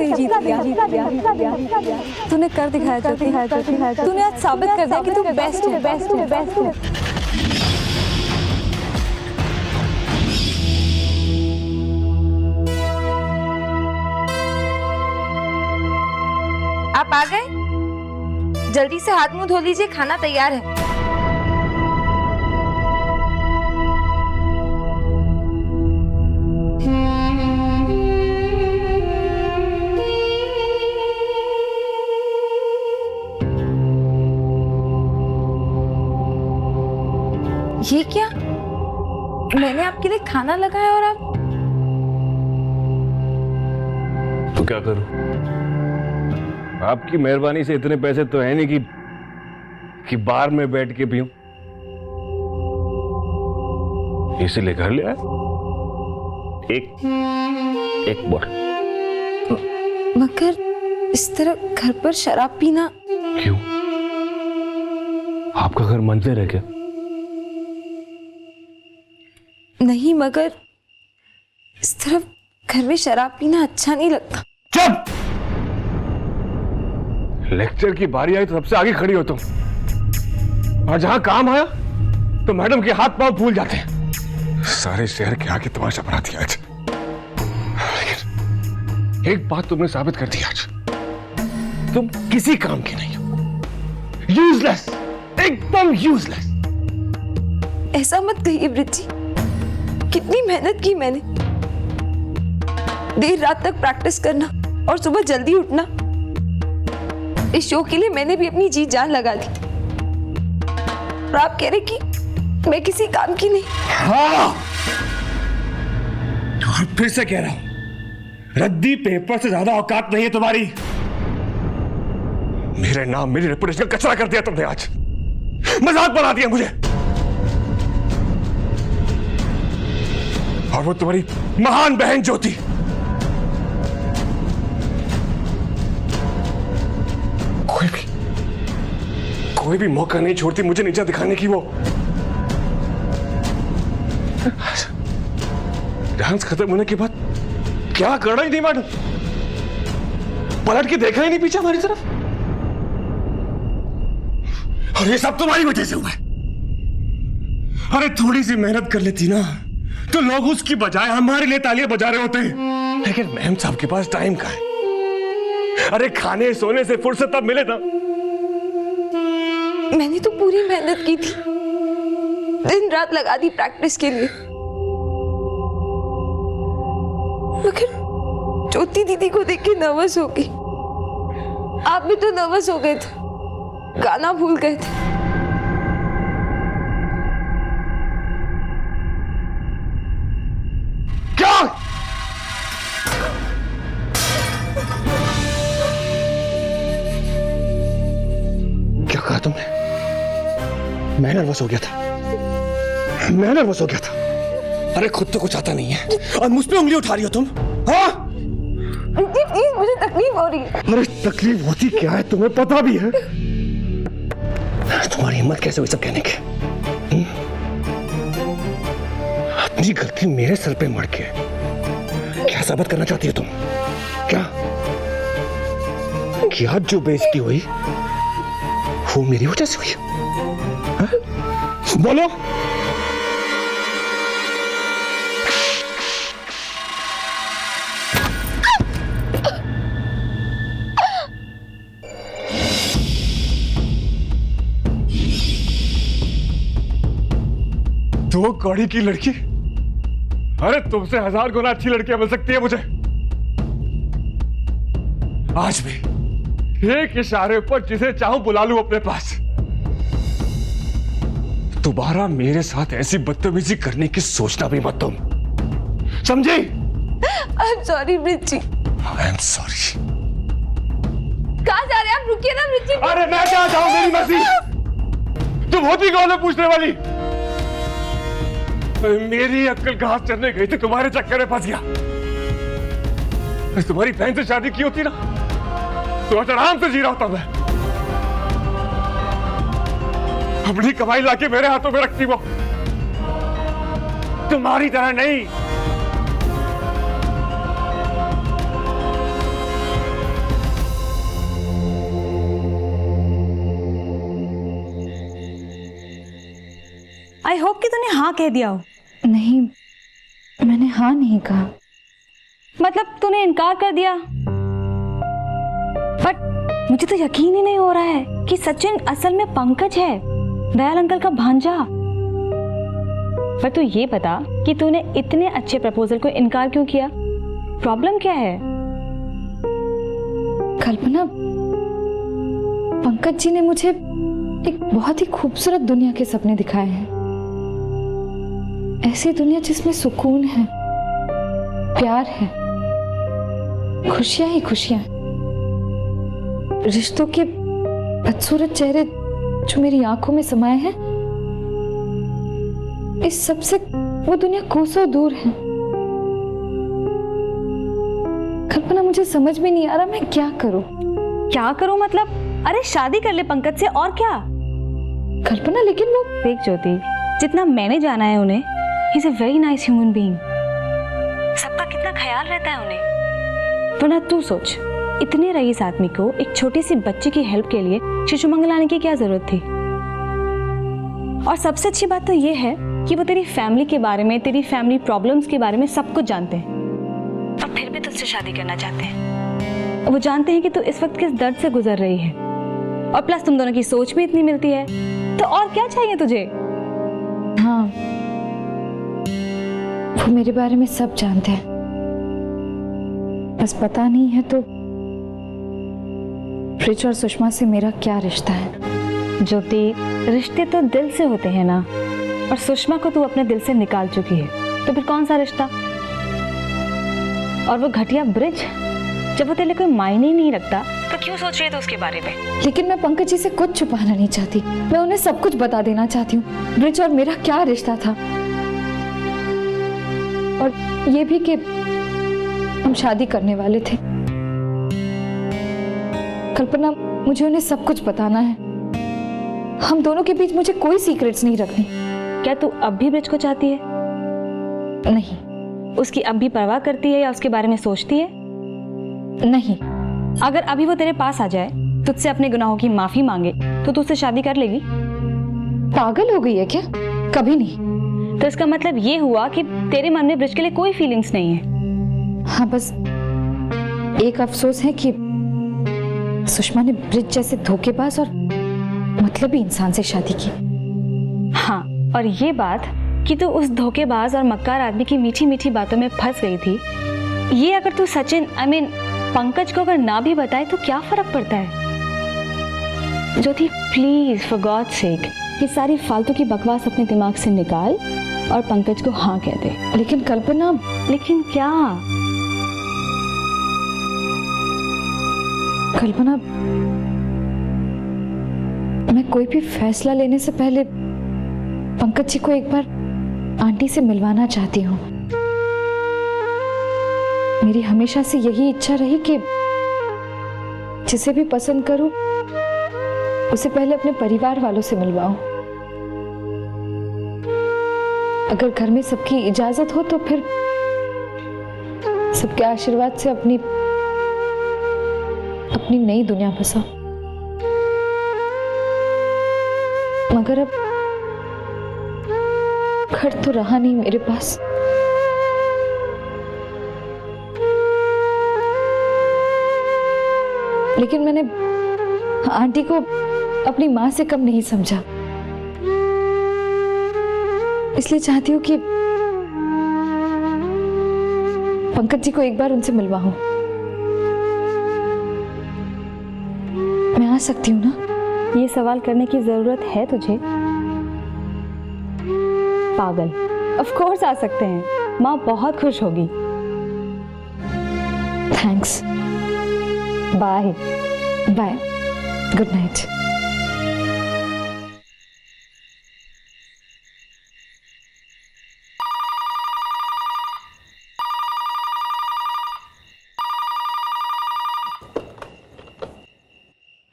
नहीं जीत लिया, तूने कर दिखाया ज्योति, तूने आज साबित कर दिया कि तू बेस्ट है। आप आ गए? जल्दी से हाथ मुंह धो लीजिए, खाना तैयार है। ये क्या? मैंने आपके लिए खाना लगाया और आप? तो क्या करूं? आपकी मेहरबानी से इतने पैसे तो है नहीं कि बार में बैठ के पीऊं, इसीलिए घर ले आया एक बोतल। मगर इस तरह घर पर शराब पीना? क्यों? आपका घर मंदिर है क्या? नहीं, मगर इस तरह घर में शराब पीना अच्छा नहीं लगता। चुप! लेक्चर की बारी आई तो सबसे आगे खड़ी हो तुम, और जहां काम आया तो मैडम के हाथ पांव फूल जाते हैं। सारे शहर के आगे तमाशा बना दिया आज। लेकिन एक बात तुमने साबित कर दी आज, तुम किसी काम की नहीं हो। यूजलेस, एकदम यूजलेस। ऐसा मत कहिए ब्रिज जी, कितनी मेहनत की मैंने, देर रात तक प्रैक्टिस करना और सुबह जल्दी उठना। इस शो के लिए मैंने भी अपनी जी जान लगा दी, और आप कह रहे कि मैं किसी काम की नहीं? हाँ, और फिर से कह रहा हूं, रद्दी पेपर से ज्यादा औकात नहीं है तुम्हारी। मेरे नाम, मेरी रेपुटेशन का कचरा कर दिया तुमने आज, मजाक बना दिया मुझे। और वो तुम्हारी महान बहन ज्योति, कोई भी मौका नहीं छोड़ती मुझे नीचा दिखाने की। वो डांस खत्म होने के बाद क्या करना ही नहीं मैडम, पलट के देखा ही नहीं पीछे हमारी तरफ। और ये सब तुम्हारी वजह से हुआ है। अरे थोड़ी सी मेहनत कर लेती ना तो लोग उसकी बजाय हमारे लिए तालियां बजा रहे होते हैं। लेकिन मैम साहब के पास टाइम कहां है? अरे खाने सोने से फुर्सत तब मिले ना। मैंने तो पूरी मेहनत की थी, दिन रात लगा दी प्रैक्टिस के लिए। मगर ज्योति दीदी को देख के नर्वस हो गई। आप भी तो नर्वस हो गए थे, गाना भूल गए थे। क्या? क्या कहा तुमने? मैं नर्वस हो गया था, मैं नर्वस हो गया था। अरे खुद तो कुछ आता नहीं है और मुझ पे उंगली उठा रही हो तुम। हाँ, प्लीज, मुझे तकलीफ हो रही है। अरे तकलीफ होती क्या है तुम्हें पता भी है? तुम्हारी हिम्मत कैसे हुई सब कहने की? अपनी गलती मेरे सर पे मढ़ के क्या साबित करना चाहती हो तुम? क्या कि आज जो बेइज्जती हुई वो मेरी वजह से हुई? हाँ? बोलो। दो कौड़ी की लड़की, अरे तुमसे 1000 गुना अच्छी लड़कियां मिल सकती है मुझे। आज भी एक इशारे पर जिसे चाहूं बुला लूं अपने पास। दोबारा मेरे साथ ऐसी बदतमीजी करने की सोचना भी मत तुम, समझी? I am sorry Brij ji. I am sorry. कहाँ जा रहे हैं आप? रुकिए ना ब्रिज जी। अरे मैं क्या जाऊं, मेरी मर्जी। तुम होती कौन है पूछने वाली? मेरी अक्ल घास चढ़ने गई थी, तुम्हारे चक्कर में फंस गया। तुम्हारी बहन से शादी की होती ना तो आज आराम से जी रहा होता मैं। अपनी कमाई लाके मेरे हाथों में रखती वो, तुम्हारी तरह नहीं। आई होप कि तूने हाँ कह दिया हो। नहीं, मैंने हाँ नहीं कहा। मतलब तूने इनकार कर दिया। बट मुझे तो यकीन ही नहीं हो रहा है कि सचिन असल में पंकज है, दयाल अंकल का भांजा। पर तू ये बता कि तूने इतने अच्छे प्रपोजल को इनकार क्यों किया? प्रॉब्लम क्या है? कल्पना, पंकज जी ने मुझे एक बहुत ही खूबसूरत दुनिया के सपने दिखाए हैं। ऐसी दुनिया जिसमें सुकून है, प्यार है, खुशियां ही खुशियां, रिश्तों के बदसूरत चेहरे जो मेरी आंखों में समाये हैं, इस सब से वो दुनिया कोसों दूर है। कल्पना, मुझे समझ में नहीं आ रहा मैं क्या करूं। क्या करूं मतलब? अरे शादी कर ले पंकज से, और क्या। कल्पना, लेकिन वो देख ज्योति, जितना मैंने जाना है उन्हें, he is a very nice human being. सबका कितना ख्याल रहता है उन्हें। वरना तू सोच, इतने रईस आदमी को एक छोटी सी बच्ची की हेल्प के लिए शिशु मंगल आने की क्या जरूरत थी? और सबसे अच्छी बात तो ये है कि वो तेरी फैमिली के बारे में, तेरी फैमिली प्रॉब्लम्स के बारे में सब कुछ जानते हैं, और फिर भी तुझसे शादी करना चाहते हैं। वो जानते हैं कि तू इस वक्त किस दर्द से गुजर रही है, और प्लस तुम दोनों की सोच भी इतनी मिलती है, तो और क्या चाहिए तुझे? हाँ, वो मेरे बारे में सब जानते हैं, बस पता नहीं है तो ब्रिज और सुषमा से मेरा क्या रिश्ता है। ज्योति, रिश्ते तो दिल से होते हैं ना, और सुषमा को तू अपने दिल से निकाल चुकी है, तो फिर कौन सा रिश्ता? और वो घटिया ब्रिज, जब वो तेरे लिए कोई मायने ही नहीं रखता, तो क्यों सोच रही है तू उसके बारे में? लेकिन मैं पंकज जी से कुछ छुपाना नहीं चाहती, मैं उन्हें सब कुछ बता देना चाहती हूँ, ब्रिज और मेरा क्या रिश्ता था, और ये भी कि हम शादी करने वाले थे। कल्पना, मुझे उन्हें सब कुछ बताना है। हम दोनों के बीच मुझे कोई सीक्रेट्स नहीं रखनी। क्या तू अब भी ब्रिज को चाहती है? नहीं। उसकी अब भी परवाह करती है या उसके बारे में सोचती है? नहीं। अगर अभी वो तेरे पास आ जाए, तुझसे अपने गुनाहों की माफी मांगे, तो तू उससे शादी कर लेगी? पागल हो गई है क्या? कभी नहीं। तो इसका मतलब ये हुआ कि तेरे मन में ब्रिज के लिए कोई फीलिंग्स नहीं है। हाँ, बस एक अफसोस है कि सुषमा ने ब्रिज जैसे धोखेबाज और मतलबी इंसान से शादी की। हाँ, और ये बात कि तू उस धोखेबाज और मक्कार आदमी की मीठी मीठी बातों में फंस गई थी, ये अगर तू सचिन पंकज को अगर ना भी बताए तो क्या फर्क पड़ता है? ज्योति, प्लीज फॉर गॉड सेक, ये सारी फालतू की बकवास अपने दिमाग से निकाल और पंकज को हाँ कह दे। लेकिन कल्पना, लेकिन क्या? कल्पना, मैं कोई भी फैसला लेने से पहले पंकज जी को एक बार आंटी से मिलवाना चाहती हूँ। मेरी हमेशा से यही इच्छा रही कि जिसे भी पसंद करूं उसे पहले अपने परिवार वालों से मिलवाऊं। अगर घर में सबकी इजाजत हो तो फिर सबके आशीर्वाद से अपनी नई दुनिया बसाऊं। मगर अब घर तो रहा नहीं मेरे पास। लेकिन मैंने आंटी को अपनी मां से कम नहीं समझा, इसलिए चाहती हूँ कि पंकज जी को एक बार उनसे मिलवाऊं। मैं आ सकती हूँ ना? ये सवाल करने की जरूरत है तुझे? पागल, ऑफ कोर्स आ सकते हैं, माँ बहुत खुश होगी। Thanks. Bye. Bye. Good night.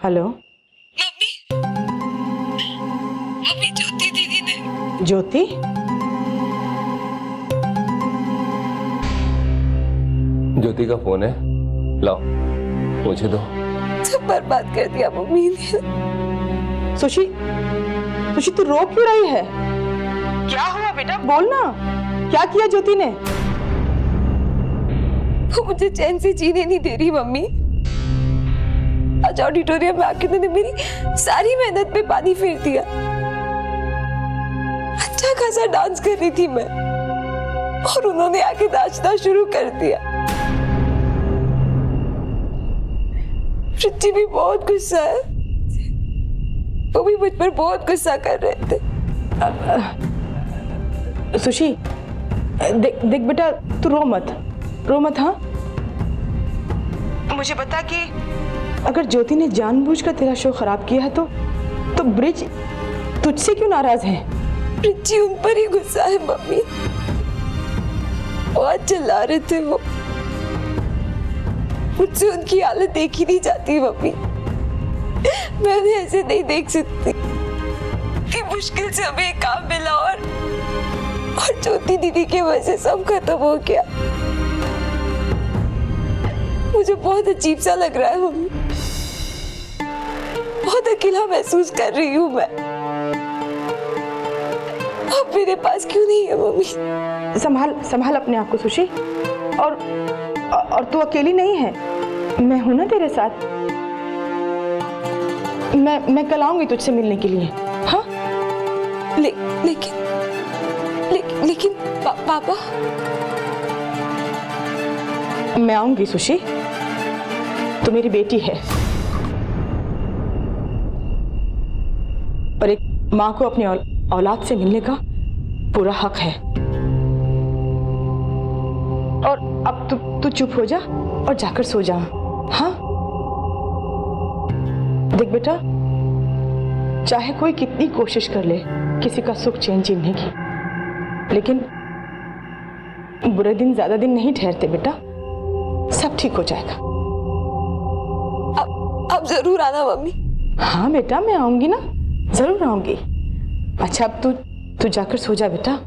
Hello mummy, Jyoti दीदी ने। ज्योति, ज्योति का फोन है, लाओ मुझे दो। सब बर्बाद कर दिया मम्मी ने। सुशी, सुशी तू रो क्यों रही है? क्या हुआ बेटा, बोलना, क्या किया ज्योति ने? वो मुझे चैन से जीने नहीं दे रही मम्मी। आज ऑडिटोरियम में आके उन्होंने मेरी सारी मेहनत पे पानी फेर दिया। अच्छा खासा डांस कर रही थी मैं और उन्होंने आके नाचना शुरू कर दिया। पृथ्वी भी बहुत गुस्सा है, वो भी मुझ पर बहुत गुस्सा कर रहे थे। सुशी, देख बेटा, तू रो मत। हाँ, मुझे बता कि अगर ज्योति ने जानबूझकर तेरा शो खराब किया है तो ब्रिज तुझसे क्यों नाराज है? ब्रिज उन पर ही गुस्सा है मम्मी, बहुत चिल्ला रहे थे वो। मुझसे उनकी हालत देखी नहीं जाती मम्मी, मैं उन्हें ऐसे नहीं देख सकती कि मुश्किल से हमें एक काम मिला और ज्योति दीदी की वजह से सब खत्म हो गया। मुझे बहुत अजीब सा लग रहा है मम्मी, बहुत अकेला महसूस कर रही हूँ मैं। अब मेरे पास क्यों नहीं है मम्मी? संभाल अपने आप को सुशी, और तू अकेली नहीं है, मैं हूं ना तेरे साथ। मैं कल आऊंगी तुझसे मिलने के लिए। हाँ, लेकिन पापा। मैं आऊंगी सुशी, तू मेरी बेटी है और एक माँ को अपनी औलाद से मिलने का पूरा हक है। और अब तू चुप हो जा और जाकर सो जा। हाँ, देख बेटा, चाहे कोई कितनी कोशिश कर ले किसी का सुख चैन छीनने की, लेकिन बुरे दिन ज्यादा दिन नहीं ठहरते बेटा, सब ठीक हो जाएगा। अब जरूर आना मम्मी। हाँ बेटा, मैं आऊंगी ना, जरूर आऊंगी। अच्छा, अब तू जाकर सो जा बेटा।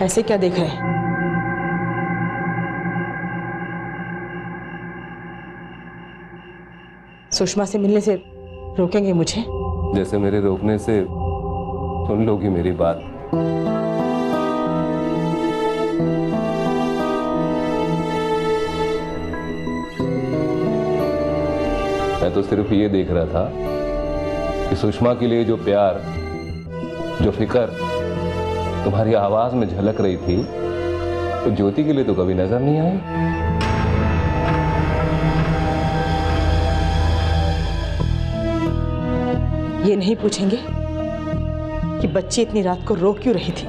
ऐसे क्या देख रहे हैं? सुषमा से मिलने से रोकेंगे मुझे? जैसे मेरे रोकने से सुन लोगी मेरी बात। मैं तो सिर्फ ये देख रहा था कि सुषमा के लिए जो प्यार, जो फिक्र तुम्हारी आवाज में झलक रही थी, तो ज्योति के लिए तो कभी नजर नहीं आई। ये नहीं पूछेंगे कि बच्ची इतनी रात को रो क्यों रही थी,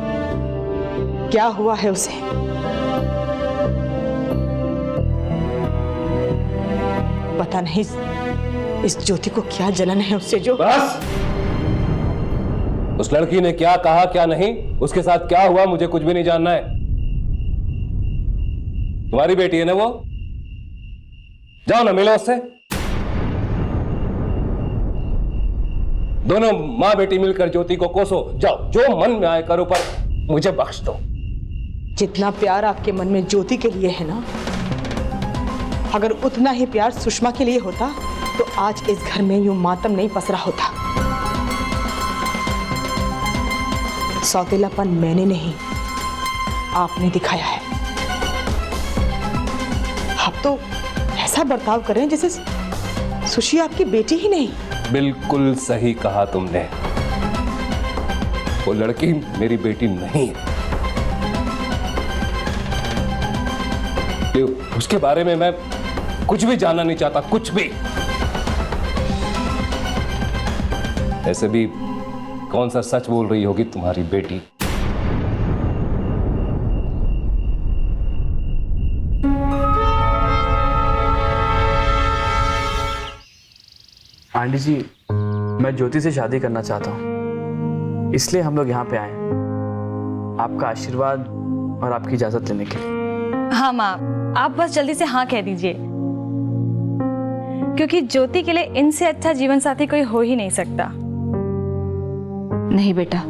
क्या हुआ है उसे? पता नहीं इस ज्योति को क्या जलन है उससे जो। बस, उस लड़की ने क्या कहा क्या नहीं, उसके साथ क्या हुआ, मुझे कुछ भी नहीं जानना है। तुम्हारी बेटी है ना वो, जाओ ना मिलो उससे। दोनों मां बेटी मिलकर ज्योति को कोसो, जाओ, जो मन में आए करो, पर मुझे बख्श दो। जितना प्यार आपके मन में ज्योति के लिए है ना, अगर उतना ही प्यार सुषमा के लिए होता तो आज इस घर में यूं मातम नहीं पसरा होता। सौतेलापन मैंने नहीं, आपने दिखाया है। आप तो ऐसा बर्ताव कर रहे हैं जैसे सुशी आपकी बेटी ही नहीं। बिल्कुल सही कहा तुमने, वो लड़की मेरी बेटी नहीं है। उसके बारे में मैं कुछ भी जानना नहीं चाहता, कुछ भी। ऐसे भी कौन सा सच बोल रही होगी तुम्हारी बेटी। आंटी जी, मैं ज्योति से शादी करना चाहता हूँ, इसलिए हम लोग यहाँ पे आए हैं आपका आशीर्वाद और आपकी इजाजत लेने के लिए। हाँ माँ, आप बस जल्दी से हाँ कह दीजिए, क्योंकि ज्योति के लिए इनसे अच्छा जीवन साथी कोई हो ही नहीं सकता। नहीं बेटा,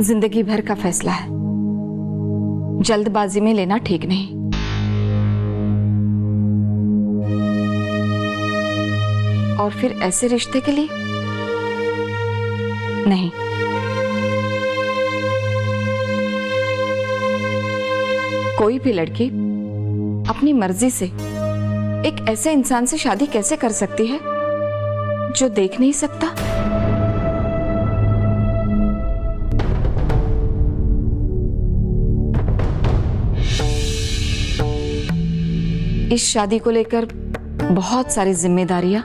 जिंदगी भर का फैसला है, जल्दबाजी में लेना ठीक नहीं। और फिर ऐसे रिश्ते के लिए नहीं। कोई भी लड़की अपनी मर्जी से एक ऐसे इंसान से शादी कैसे कर सकती है जो देख नहीं सकता? इस शादी को लेकर बहुत सारी जिम्मेदारियां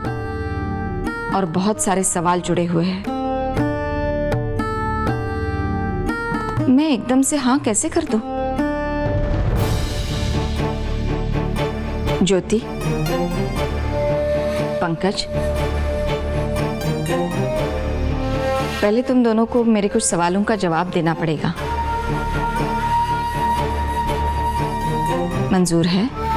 और बहुत सारे सवाल जुड़े हुए हैं। मैं एकदम से हाँ कैसे कर दूं? ज्योति, पंकज, पहले तुम दोनों को मेरे कुछ सवालों का जवाब देना पड़ेगा। मंजूर है?